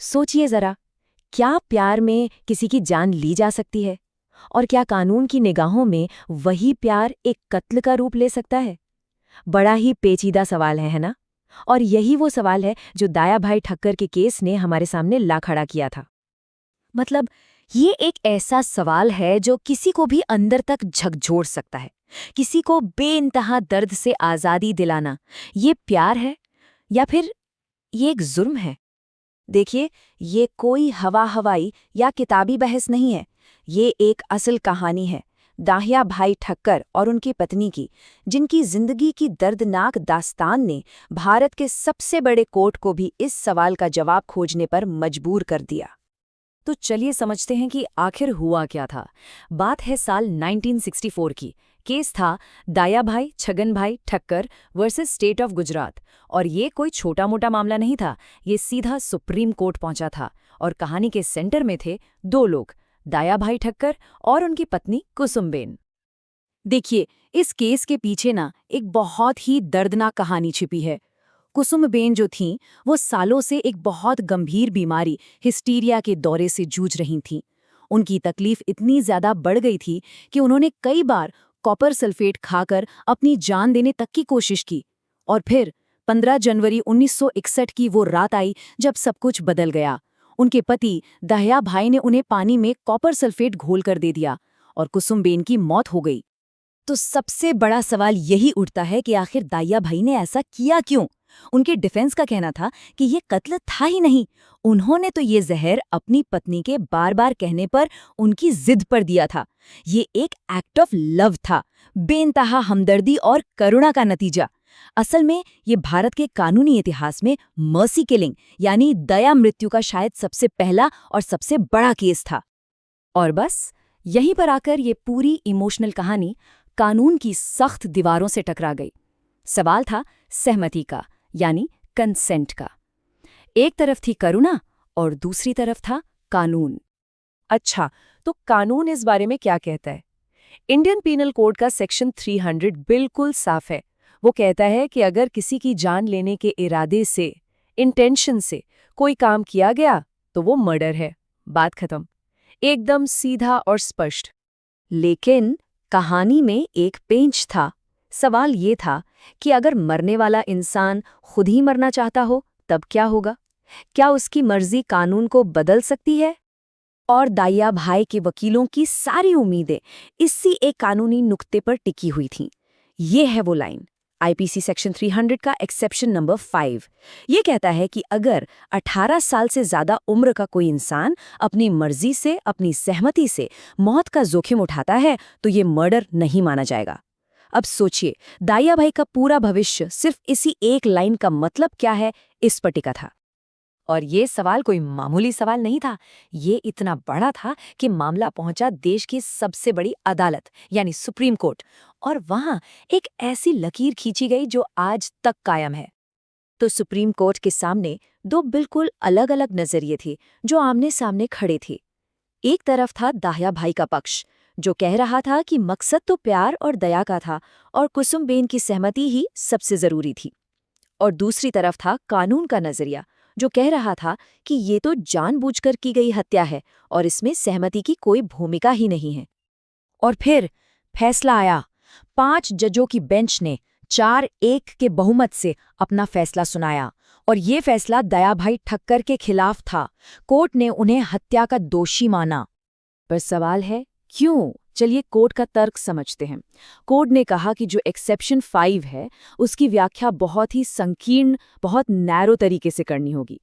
सोचिए जरा, क्या प्यार में किसी की जान ली जा सकती है? और क्या कानून की निगाहों में वही प्यार एक कत्ल का रूप ले सकता है? बड़ा ही पेचीदा सवाल है ना? और यही वो सवाल है जो दाया भाई ठक्कर के केस ने हमारे सामने ला खड़ा किया था। मतलब, ये एक ऐसा सवाल है जो किसी को भी अंदर तक झकझोर सकता है। किसी को बेइंतहा दर्द से आज़ादी दिलाना, ये प्यार है या फिर ये एक जुर्म है? देखिए, ये कोई हवा हवाई या किताबी बहस नहीं है। ये एक असल कहानी है दाहिया भाई ठक्कर और उनकी पत्नी की, जिनकी जिंदगी की दर्दनाक दास्तान ने भारत के सबसे बड़े कोर्ट को भी इस सवाल का जवाब खोजने पर मजबूर कर दिया। तो चलिए समझते हैं कि आखिर हुआ क्या था। बात है साल 1964 की। केस था दाया भाई छगन भाई Thakkar versus state of Gujarat. और ये कोई छोटा मोटा मामला नहीं था, ये सीधा सुप्रीम कोर्ट पहुंचा था। और कहानी के सेंटर में थे दो लोग, दाया भाई ठक्कर और उनकी पत्नी कुसुमबेन। देखिए, इस केस के पीछे ना एक बहुत ही दर्दनाक कहानी छिपी है। कुसुमबेन जो थीं, वो सालों से एक बहुत गंभीर बीमारी हिस्टीरिया के दौरे से जूझ रही थीं। उनकी तकलीफ इतनी ज्यादा बढ़ गई थी कि उन्होंने कई बार कॉपर सल्फेट खाकर अपनी जान देने तक की कोशिश की। और फिर 15 जनवरी 1961 की वो रात आई जब सब कुछ बदल गया। उनके पति दहिया भाई ने उन्हें पानी में कॉपर सल्फेट घोल कर दे दिया और कुसुमबेन की मौत हो गई। तो सबसे बड़ा सवाल यही उठता है कि आखिर दाहिया भाई ने ऐसा किया क्यों? उनके डिफेंस का कहना था कि ये कत्ल था ही नहीं। उन्होंने तो ये जहर अपनी पत्नी के बार बार कहने पर उनकी जिद पर दिया था। ये एक एक्ट ऑफ लव था, बेइंतहा हमदर्दी और करुणा का नतीजा। असल में ये भारत के कानूनी इतिहास में मर्सी किलिंग यानी दया मृत्यु का शायद सबसे पहला और सबसे बड़ा केस था। और बस यहीं पर आकर ये पूरी इमोशनल कहानी कानून की सख्त दीवारों से टकरा गई। सवाल था सहमति का, यानी कंसेंट का। एक तरफ थी करुणा और दूसरी तरफ था कानून। अच्छा, तो कानून इस बारे में क्या कहता है? इंडियन पीनल कोड का सेक्शन 300 बिल्कुल साफ है। वो कहता है कि अगर किसी की जान लेने के इरादे से, इंटेंशन से कोई काम किया गया तो वो मर्डर है। बात खत्म। एकदम सीधा और स्पष्ट। लेकिन कहानी में एक पेंच था। सवाल ये था कि अगर मरने वाला इंसान खुद ही मरना चाहता हो तब क्या होगा? क्या उसकी मर्जी कानून को बदल सकती है? और दाइया भाई के वकीलों की सारी उम्मीदें इसी एक कानूनी नुक्ते पर टिकी हुई थीं। ये है वो लाइन, आईपीसी सेक्शन 300 का एक्सेप्शन नंबर 5। ये कहता है कि अगर 18 साल से ज्यादा उम्र का कोई इंसान अपनी मर्जी से, अपनी सहमति से मौत का जोखिम उठाता है तो ये मर्डर नहीं माना जाएगा। अब सोचिए, दाइया भाई का पूरा भविष्य सिर्फ इसी एक लाइन का मतलब क्या है, इस पर टिका था। और ये सवाल कोई मामूली सवाल नहीं था। ये इतना बड़ा था कि मामला पहुंचा देश की सबसे बड़ी अदालत यानी सुप्रीम कोर्ट। और वहां एक ऐसी लकीर खींची गई जो आज तक कायम है। तो सुप्रीम कोर्ट के सामने दो बिल्कुल अलग अलग नजरिए थे जो आमने सामने खड़े थे। एक तरफ था दाहिया भाई का पक्ष, जो कह रहा था कि मकसद तो प्यार और दया का था और कुसुमबेन की सहमति ही सबसे जरूरी थी। और दूसरी तरफ था कानून का नजरिया, जो कह रहा था कि ये तो जानबूझकर की गई हत्या है और इसमें सहमति की कोई भूमिका ही नहीं है। और फिर फैसला आया। 5 जजों की बेंच ने 4-1 के बहुमत से अपना फैसला सुनाया और ये फैसला दया भाई ठक्कर के खिलाफ था। कोर्ट ने उन्हें हत्या का दोषी माना। पर सवाल है, क्यों? चलिए कोर्ट का तर्क समझते हैं। कोर्ट ने कहा कि जो एक्सेप्शन 5 है, उसकी व्याख्या बहुत ही संकीर्ण, बहुत नैरो तरीके से करनी होगी।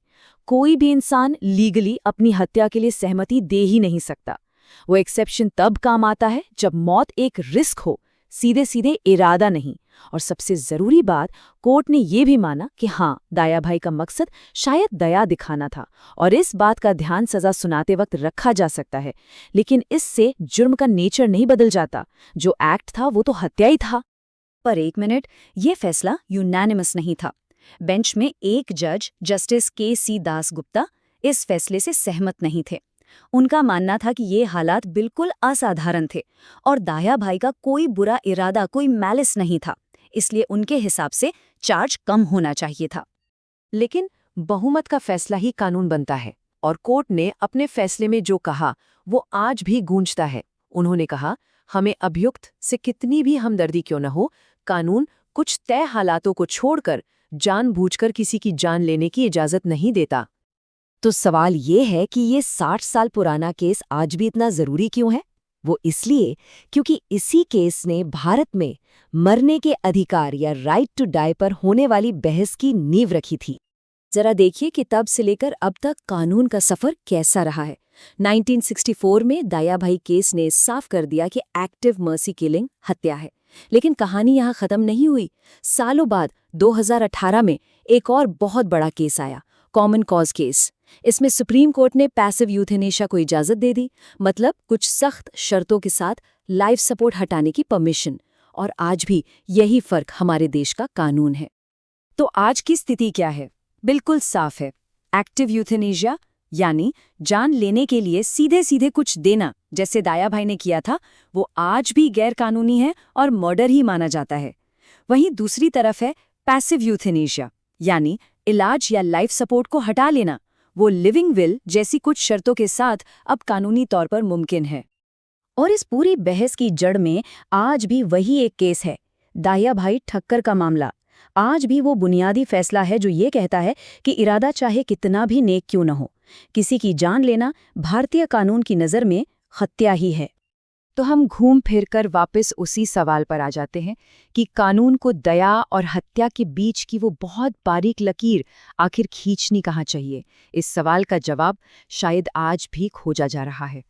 कोई भी इंसान लीगली अपनी हत्या के लिए सहमति दे ही नहीं सकता। वो एक्सेप्शन तब काम आता है जब मौत एक रिस्क हो, सीधे सीधे इरादा नहीं। और सबसे जरूरी बात, कोर्ट ने ये भी माना कि हाँ, दाया भाई का मकसद शायद दया दिखाना था और इस बात का ध्यान सजा सुनाते वक्त रखा जा सकता है। लेकिन इससे जुर्म का नेचर नहीं बदल जाता। जो एक्ट था वो तो हत्या ही था। पर एक मिनट, ये फैसला यूनानिमस नहीं था। बेंच में एक जज, जस्टिस के.सी. दासगुप्ता, इस फैसले से सहमत नहीं थे। उनका मानना था कि ये हालात बिल्कुल असाधारण थे और दाया भाई का कोई बुरा इरादा, कोई मैलिस नहीं था। इसलिए उनके हिसाब से चार्ज कम होना चाहिए था। लेकिन बहुमत का फैसला ही कानून बनता है। और कोर्ट ने अपने फैसले में जो कहा वो आज भी गूंजता है। उन्होंने कहा, हमें अभियुक्त से कितनी भी हमदर्दी क्यों न हो, कानून कुछ तय हालातों को छोड़कर जानबूझकर किसी की जान लेने की इजाजत नहीं देता। तो सवाल ये है कि ये 60 साल पुराना केस आज भी इतना जरूरी क्यों है? वो इसलिए क्योंकि इसी केस ने भारत में मरने के अधिकार या राइट टू डाई पर होने वाली बहस की नींव रखी थी। जरा देखिए कि तब से लेकर अब तक कानून का सफर कैसा रहा है। 1964 में दयाभाई केस ने साफ कर दिया कि एक्टिव मर्सी किलिंग हत्या है। लेकिन कहानी यहाँ खत्म नहीं हुई। सालों बाद 2018 में एक और बहुत बड़ा केस आया, कॉमन कॉज केस। इसमें सुप्रीम कोर्ट ने पैसिव यूथेनेशिया को इजाजत दे दी, मतलब कुछ सख्त शर्तों के साथ लाइफ सपोर्ट हटाने की परमिशन। और आज भी यही फर्क हमारे देश का कानून है। तो आज की स्थिति क्या है? बिल्कुल साफ है। एक्टिव यूथेनेशिया यानी जान लेने के लिए सीधे सीधे कुछ देना, जैसे दयाभाई ने किया था, वो आज भी गैर कानूनी है और मर्डर ही माना जाता है। वहीं दूसरी तरफ है पैसिव यूथेनेशिया, यानी इलाज या लाइफ सपोर्ट को हटा लेना। वो लिविंग विल जैसी कुछ शर्तों के साथ अब कानूनी तौर पर मुमकिन है। और इस पूरी बहस की जड़ में आज भी वही एक केस है, दयाभाई ठक्कर का मामला। आज भी वो बुनियादी फैसला है जो ये कहता है कि इरादा चाहे कितना भी नेक क्यों न हो, किसी की जान लेना भारतीय कानून की नज़र में हत्या ही है। तो हम घूम फिर कर वापस उसी सवाल पर आ जाते हैं कि कानून को दया और हत्या के बीच की वो बहुत बारीक लकीर आखिर खींचनी कहाँ चाहिए। इस सवाल का जवाब शायद आज भी खोजा जा रहा है।